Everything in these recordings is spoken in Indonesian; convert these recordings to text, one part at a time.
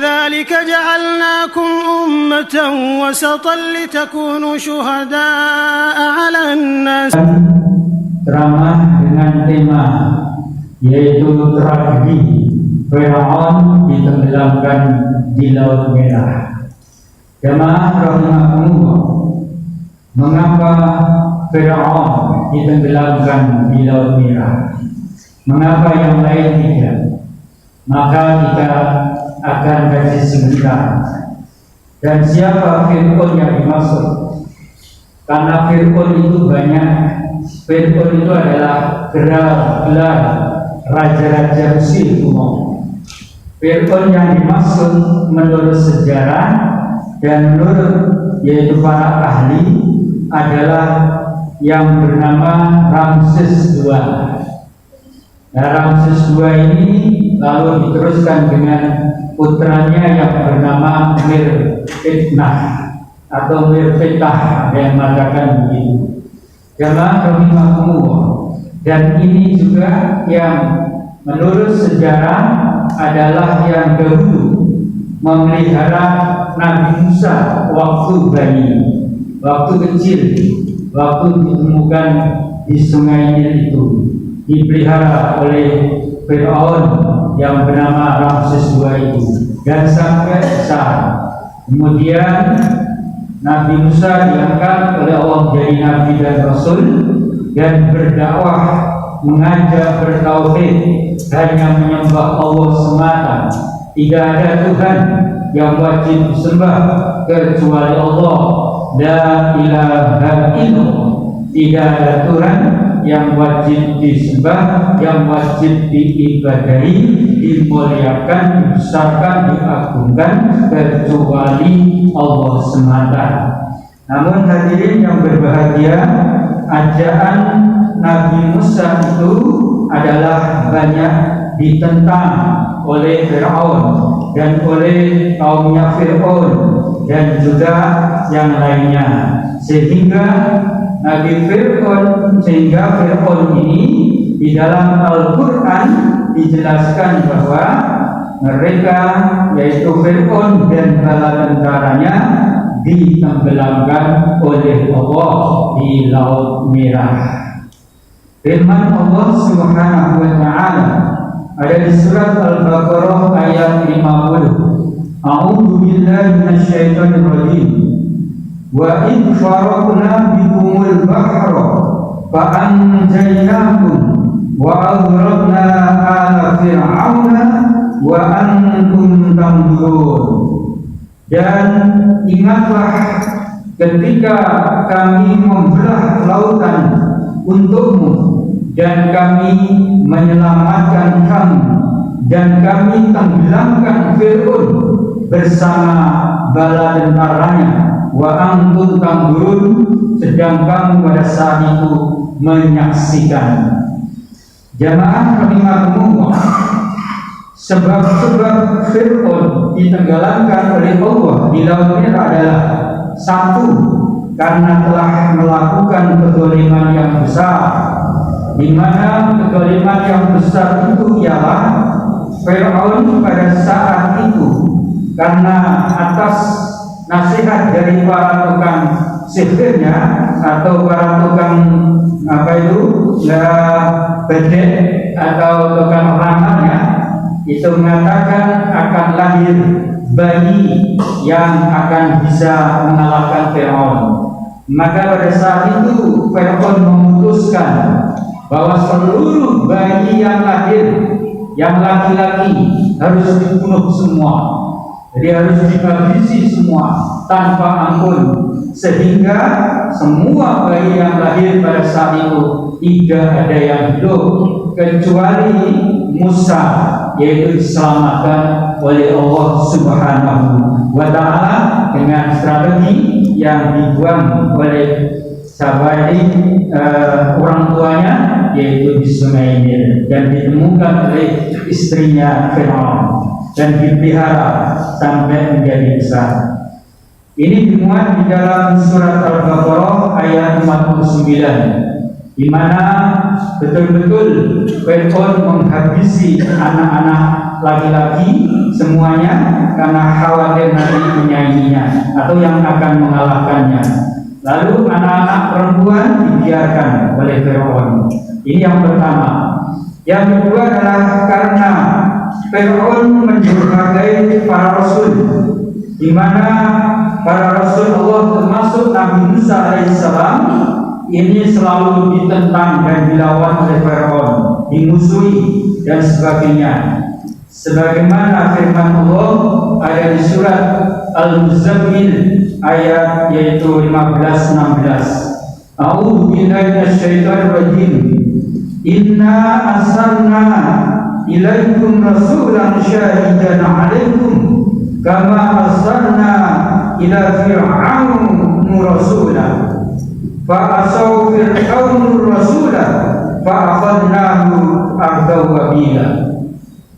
ذلك جعلناكم أمة وسطا لتكونوا شهداء على الناس. Ceramah dengan tema yaitu tragedi Firaun ditenggelamkan di Laut Merah. Jamaah rahimakumullah, mengapa Firaun ditenggelamkan di Laut Merah? Mengapa yang lain tidak? Maka kita akan kaji sebentar. Dan siapa Fir'aun yang dimaksud? Karena Fir'aun itu banyak. Fir'aun itu adalah gelar raja-raja Mesir umum. Fir'aun yang dimaksud menurut sejarah dan menurut yaitu para ahli adalah yang bernama Ramses II. Nah, Ramses II ini lalu diteruskan dengan putranya yang bernama Mirfitnah atau Mirfitah, yang mengatakan begitu. Jamaah rahimakumullah, dan ini juga yang menurut sejarah adalah yang dahulu memelihara Nabi Musa waktu bayi, waktu kecil, waktu ditemukan di sungai Nil itu, dipelihara oleh Fir'aun yang bernama Ramses II itu, dan sampai besar. Kemudian Nabi Musa diangkat oleh Allah menjadi Nabi dan Rasul dan berdakwah, mengajak bertauhid, hanya menyembah Allah semata. Tidak ada Tuhan yang wajib disembah kecuali Allah. La ilaha illallah. Tidak ada Tuhan yang wajib disembah, yang wajib diibadahi, dimuliakan, dibesarkan, diagungkan kecuali Allah semata. Namun hadirin yang berbahagia, ajaan Nabi Musa itu adalah banyak ditentang oleh Fir'aun dan oleh kaumnya Fir'aun dan juga yang lainnya, sehingga Fir'aun ini di dalam Al-Quran dijelaskan bahwa mereka yaitu Fir'aun dan bala tentaranya ditenggelamkan oleh Allah di Laut Merah. Firman Allah Subhanahu wa Ta'ala ada di surat Al-Baqarah ayat 50. A'udzu billahi minasyaitonir rajim. Wa in faraqna bikumul bahra fa anjaynakum wa aghraqna ala fir'auna wa antum tanzurun. Dan ingatlah ketika kami membelah lautan untukmu dan kami menyelamatkan kamu dan kami tenggelamkan Fir'aun bersama bala tentaranya, wa antum tanzurun, sedang kamu pada saat itu menyaksikan. Jamaah rahimakumullah, sebab-sebab Fir'aun ditenggelamkan oleh Allah di Laut Merah adalah satu, karena telah melakukan kezaliman yang besar, di mana kezaliman yang besar itu ialah Fir'aun pada saat itu karena atas nasihat dari para tukang sihirnya atau para tukang bedek atau tukang ramalnya, itu mengatakan akan lahir bayi yang akan bisa mengalahkan Fir'aun. Maka pada saat itu Fir'aun memutuskan bahwa seluruh bayi yang lahir, yang laki-laki, harus dibunuh semua. Jadi harus dihabisi semua tanpa ampun, sehingga semua bayi yang lahir pada saat itu tidak ada yang hidup kecuali Musa, yaitu diselamatkan oleh Allah Subhanahu wa Ta'ala dengan strategi yang dibuang oleh orang tuanya, yaitu di Sungai Nil, dan ditemukan oleh istrinya Fir'aun dan dipelihara sampai menjadi besar. Ini dimuat di dalam surat Al-Baqarah ayat 49, di mana betul-betul Fir'aun menghabisi anak-anak laki-laki semuanya karena khawatir nanti menyainginya atau yang akan mengalahkannya. Lalu anak-anak perempuan dibiarkan oleh Fir'aun. Ini yang pertama. Yang kedua adalah karena Fir'aun mendurhakai para rasul, di mana para rasul Allah termasuk Nabi Musa alaihissalam ini selalu ditentang dan dilawan oleh Fir'aun, dimusuhi dan sebagainya. Sebagaimana firman Allah ada di surat Al-Muzammil ayat yaitu 15-16. A'udzu billahi minasyaitonir rajim. Inna arsalna ilaikum rasulan syahidan 'alaikum kama arsalna ila fir'aun rasulan fa asaw fir'aun rasulan fa akhadnahu akhdan wabila.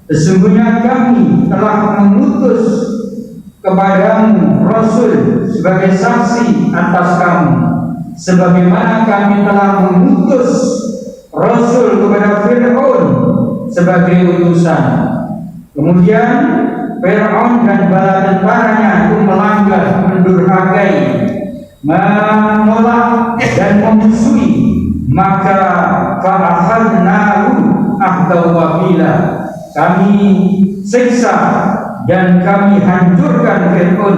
Sesungguhnya kami telah mengutus kepadamu Rasul sebagai saksi atas kamu, sebagaimana kami telah mengutus Rasul kepada Fir'aun sebagai utusan. Kemudian Fir'aun dan bala tentaranya itu melanggar, mendurhakai, menolak dan memusuhi, maka fa'akhadnahu akhdan wabila. Kami siksa dan kami hancurkan Fir'aun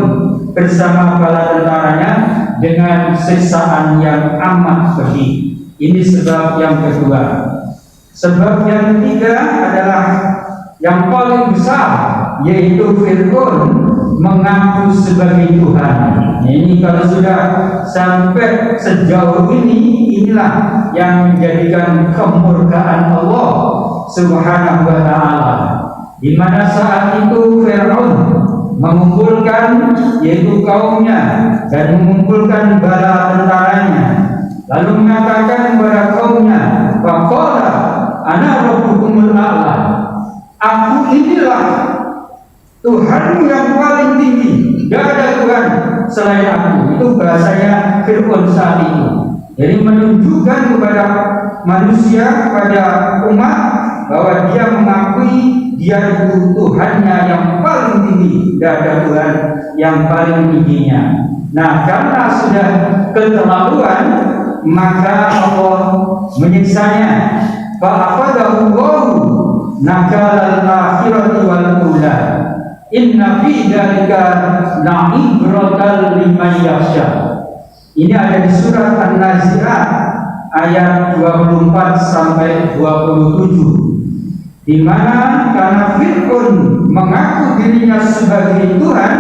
bersama bala tentaranya dengan siksaan yang amat pedih. Ini sebab yang kedua. Sebab yang ketiga adalah yang paling besar, yaitu Fir'aun mengaku sebagai Tuhan. Ini kalau sudah sampai sejauh ini, inilah yang menjadikan kemurkaan Allah Subhanahu wa ta'ala, di mana saat itu Fir'aun mengumpulkan yaitu kaumnya dan mengumpulkan bala tentaranya, lalu mengatakan kepada kaumnya, faqala ana rabbukumul a'la, aku inilah Tuhanmu yang paling tinggi, tidak ada Tuhan selain aku. Itu bahasanya Fir'aun saat itu. Jadi menunjukkan kepada manusia, kepada umat, bahwa dia mengakui dia itu Tuhannya yang paling tinggi, tidak ada Tuhan yang paling tingginya. Nah, karena sudah keterlaluan, maka Allah menyiksanya. Fa'afadahu nakalal akhirati wal ula. Inna fi dzalika la'ibratan liman yakhsha. Ini ada di surat An-Nazi'at ayat 24 sampai 27, di mana karena Fir'aun mengaku dirinya sebagai Tuhan,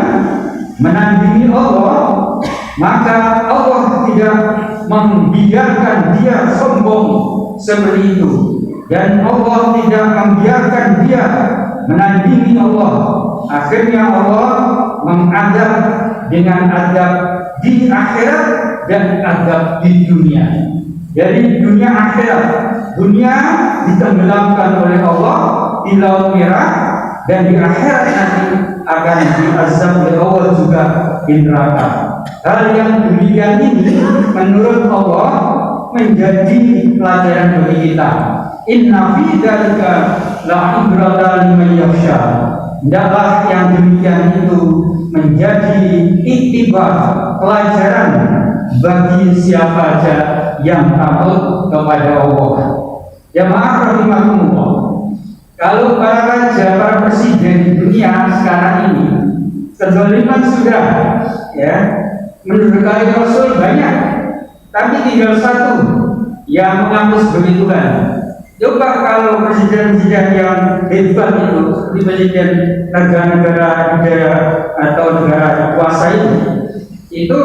menandingi Allah, maka Allah tidak membiarkan dia sombong seperti itu, dan Allah tidak membiarkan dia menandingi Allah. Akhirnya Allah mengadab dengan adab di akhirat dan adab di dunia. Jadi dunia akhirat, dunia ditenggelamkan oleh Allah di laut merah, dan di akhirat nanti akan diazab oleh Allah juga di neraka. Hal yang demikian ini menurut Allah menjadi pelajaran bagi kita. Inna fi dzalika la'ibratan liman yakhsha. Hendaklah yang demikian itu menjadi iktibar, pelajaran bagi siapa saja yang takut kepada Allah. Jamaah rahimakumullah. Kalau para raja, para presiden di dunia sekarang ini kezaliman sudah mendurhakai Rasul banyak, tapi tinggal satu yang mengaku sebagai Tuhan. Coba kalau presiden-presiden yang hebat itu, seperti presiden negara-negara atau negara kuasa itu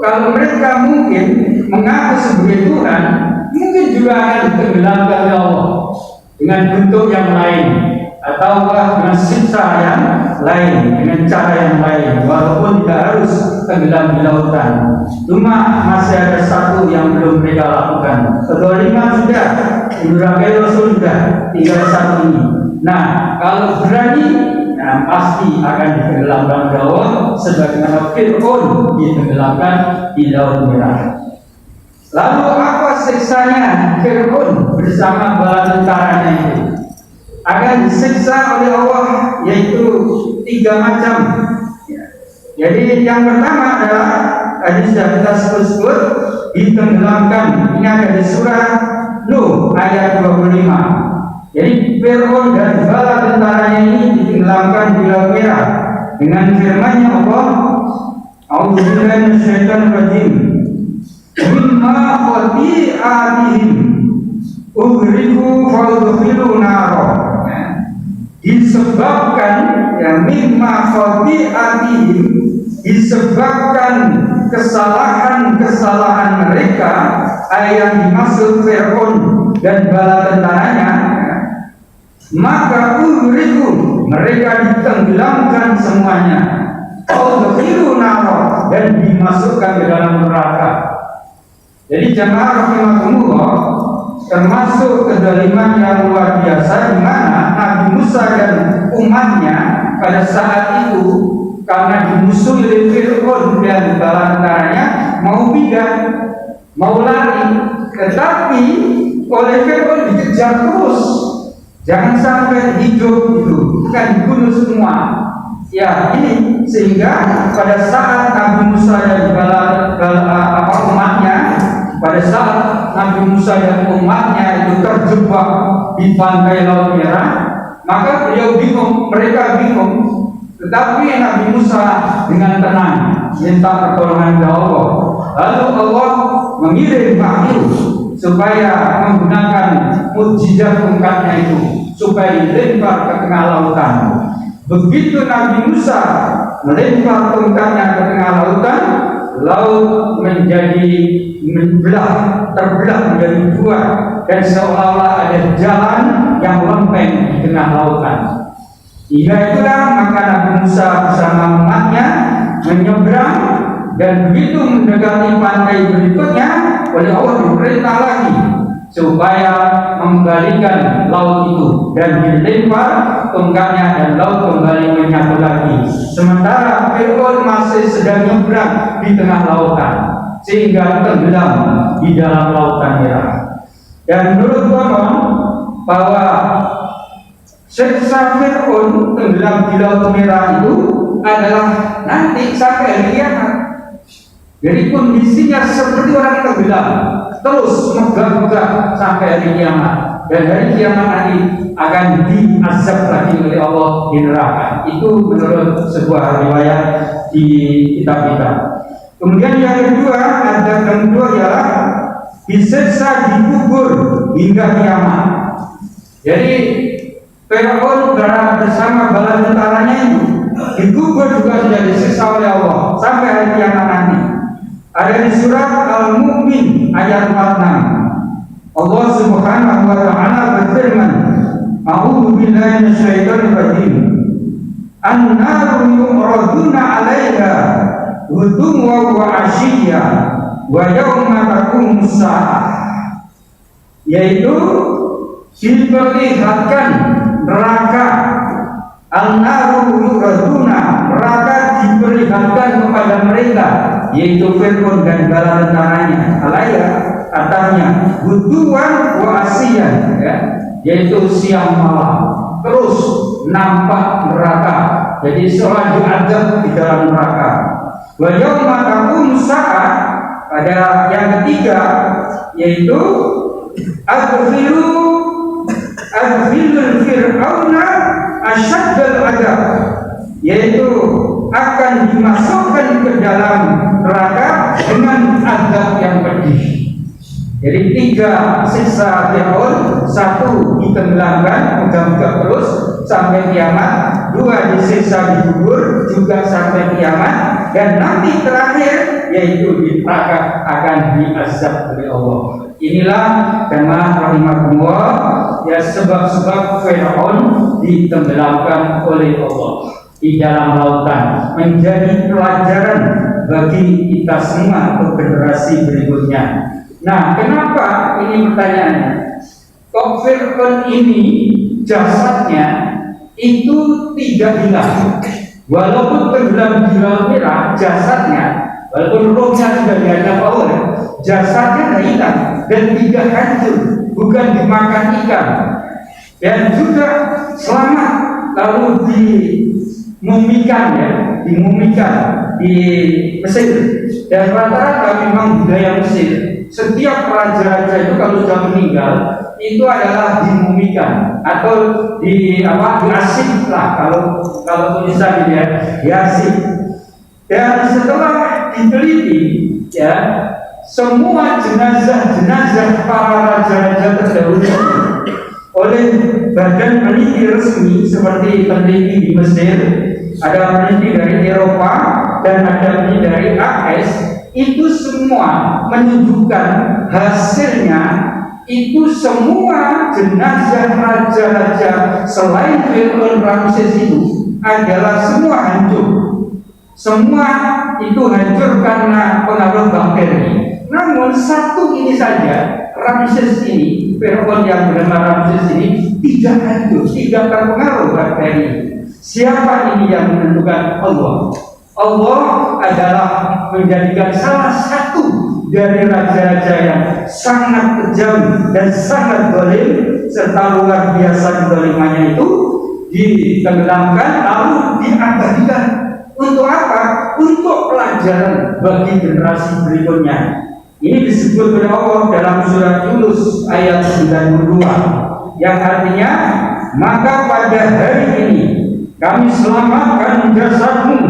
kalau mereka mungkin mengaku sebagai Tuhan, mungkin juga akan ditenggelamkan oleh Allah dengan bentuk yang lain, atau dengan siksa yang lain, dengan cara yang lain, walaupun tidak harus tenggelam di lautan. Cuma masih ada satu yang belum mereka lakukan. Kezaliman sudah, mendurhakai Rasul sudah, tinggal satu ini. Nah, kalau berani, nah pasti akan ditenggelamkan oleh Allah, sebagaimana Fir'aun ditenggelamkan di Laut Merah. Lalu apa siksanya Fir'aun bersama bala tentaranya itu? akan disiksa oleh Allah, yaitu 3 macam. Jadi yang pertama adalah tadi sudah kita sebut ditenggelamkan. Ini ada di surah Nuh ayat 25. Jadi Fir'aun dan bala tentaranya ini ditenggelamkan di Laut Merah dengan firman-Nya Allah, A'udzubillahi minasyaitonir rajim. Mimma khati'atihim ughriqu fa'udkhilu nara. Disebabkan mimma khati'atihim, disebabkan kesalahan-kesalahan mereka, yang dimaksud Fir'aun dan bala tentaranya, maka mereka ditenggelamkan semuanya, dan dimasukkan ke dalam neraka. Jadi jamaah rahimakumullah, termasuk kezaliman yang luar biasa di mana Nabi Musa dan umatnya pada saat itu karena dimusuhi oleh Fir'aun dan bala tentaranya mau pindah, mau lari, tetapi oleh Fir'aun dikejar terus. Jangan sampai hidup itu, kan dibunuh semua. Ya, ini sehingga pada saat Nabi Musa dan umatnya, pada saat Nabi Musa dan umatnya itu terjebak di pantai Laut Merah, maka beliau bingung, mereka bingung. Tetapi Nabi Musa dengan tenang minta pertolongan ke Allah. Lalu Allah mengirim wahyu supaya menggunakan mukjizat tongkatnya itu supaya dilempar ke tengah lautan. Begitu Nabi Musa melempar tongkatnya ke tengah lautan, laut terbelah menjadi 2, dan seolah-olah ada jalan yang lempeng di tengah lautan. Hingga itulah maka Nabi Musa bersama umatnya menyeberang, dan begitu mendekati pantai berikutnya oleh Allah diperintah lagi supaya mengembalikan laut itu dan dilempar tongkatnya dan laut kembali menyatu lagi. Sementara Fir'aun masih sedang nyebrang di tengah lautan sehingga tenggelam di dalam Lautan Merah. Dan menurut konon bahwa siksa Fir'aun tenggelam di Laut Merah itu adalah nanti sampai hari kiamat. Jadi kondisinya seperti orang tenggelam, terus megah-megah sampai hari kiamat. Dan hari kiamat nanti akan diazab lagi oleh Allah di neraka. Itu menurut sebuah riwayat di kitab-kitab. Kemudian yang kedua, ialah disiksa dikubur hingga kiamat. Jadi Fir'aun bersama bala tentaranya itu dikubur juga sudah disiksa oleh Allah sampai hari kiamat nanti. Ada di surat Al-Mu'min ayat 46. Allah Subhanahu wa taala berfirman, A'udzu billahi minasyaitonir rajim. An-naru yu'raduna 'alaiha ghuduwwan wa 'ashiyya wa yauma taqumus saah. Yaitu diperlihatkan neraka. An-naru yu'raduna, neraka diperlihatkan kepada mereka, yaitu Fir'aun dan bala tentaranya, alaiha atasnya, ghuduwwan wa 'ashiyya, yaitu siang malam terus nampak neraka. Jadi seolah diazab di dalam neraka. Wa yauma taqumus saah, pada yang ketiga yaitu adkhilul fir'auna asyaddal adab, yaitu akan dimasukkan ke dalam neraka dengan azab yang pedih. Jadi 3 siksa Fir'aun, 1 ditenggelamkan megah-megah terus sampai kiamat, 2 disiksa dikubur juga sampai kiamat, dan nanti terakhir yaitu di neraka akan diazab oleh Allah. Inilah jamaah rahimakumullah ya, sebab-sebab Fir'aun ditenggelamkan oleh Allah di dalam lautan, menjadi pelajaran bagi kita semua untuk generasi berikutnya. Nah, kenapa ini pertanyaannya? Kok Fir'aun ini jasadnya itu tidak hilang, walaupun tenggelam di Laut Merah, jasadnya walaupun rohnya sudah dihadap Allah, jasadnya tidak hilang dan tidak hancur, bukan dimakan ikan. Dan juga selamat lalu dimumikan di Mesir. Dan rata-rata memang budaya Mesir, setiap raja-raja itu kalau sudah meninggal itu adalah dimumikan atau diasik lah, kalau tulisan diasik. Dan setelah diteliti ya, semua jenazah para raja-raja terdahulu oleh badan peneliti resmi seperti peneliti di Mesir, ada peneliti dari Eropa dan ada peneliti dari AS, itu semua menunjukkan hasilnya itu semua jenazah raja-raja selain Fir'aun Ramses itu adalah semua hancur. Semua itu hancur karena pengaruh bakteri. Namun satu ini saja, Ramses ini, Fir'aun yang bernama Ramses ini tidak hancur, tidak terpengaruh bakteri. Siapa ini yang menentukan? Allah. Allah adalah menjadikan salah satu dari raja-raja yang sangat kejam dan sangat zalim serta luar biasa zalimannya itu ditenggelamkan lalu diabadikan. Untuk apa? Untuk pelajaran bagi generasi berikutnya. Ini disebut oleh Allah dalam surat Yunus ayat 92 yang artinya, maka pada hari ini kami selamatkan jasadmu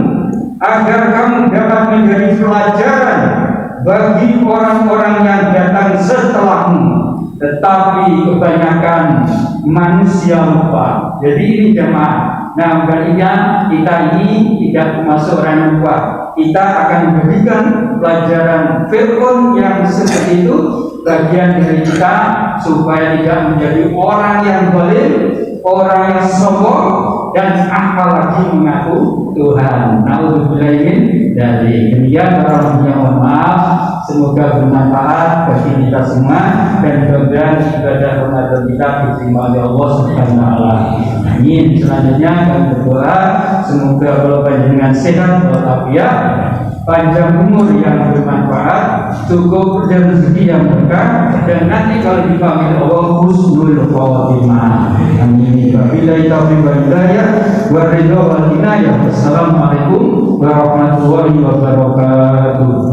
agar kamu dapat menjadi pelajaran bagi orang-orang yang datang setelahmu, tetapi kebanyakan manusia lupa. Jadi ini jemaah. Nah, baliknya kita ini tidak masuk orang lupa. Kita akan memberikan pelajaran Fir'aun yang seperti itu bagian dari kita supaya tidak menjadi orang yang zalim, orang yang sombong dan apalagi mengaku Tuhan. Nauzubillahi dari demikian para mohon maaf. Semoga bermanfaat bagi kita semua dan mudah-mudahan ibadah Ramadan kita diterima oleh Allah Subhanahu wa taala. Amin. Selanjutnya kami berdoa semoga Allah panjenengan sehat walafiat, panjang umur yang bermanfaat, cukup rezeki yang berkah, dan nanti kalau dipanggil Allah husnul khatimah. Amin. Wabillahi taufiq wal hidayah wa ridha wal inayah. Wassalamualaikum warahmatullahi wabarakatuh.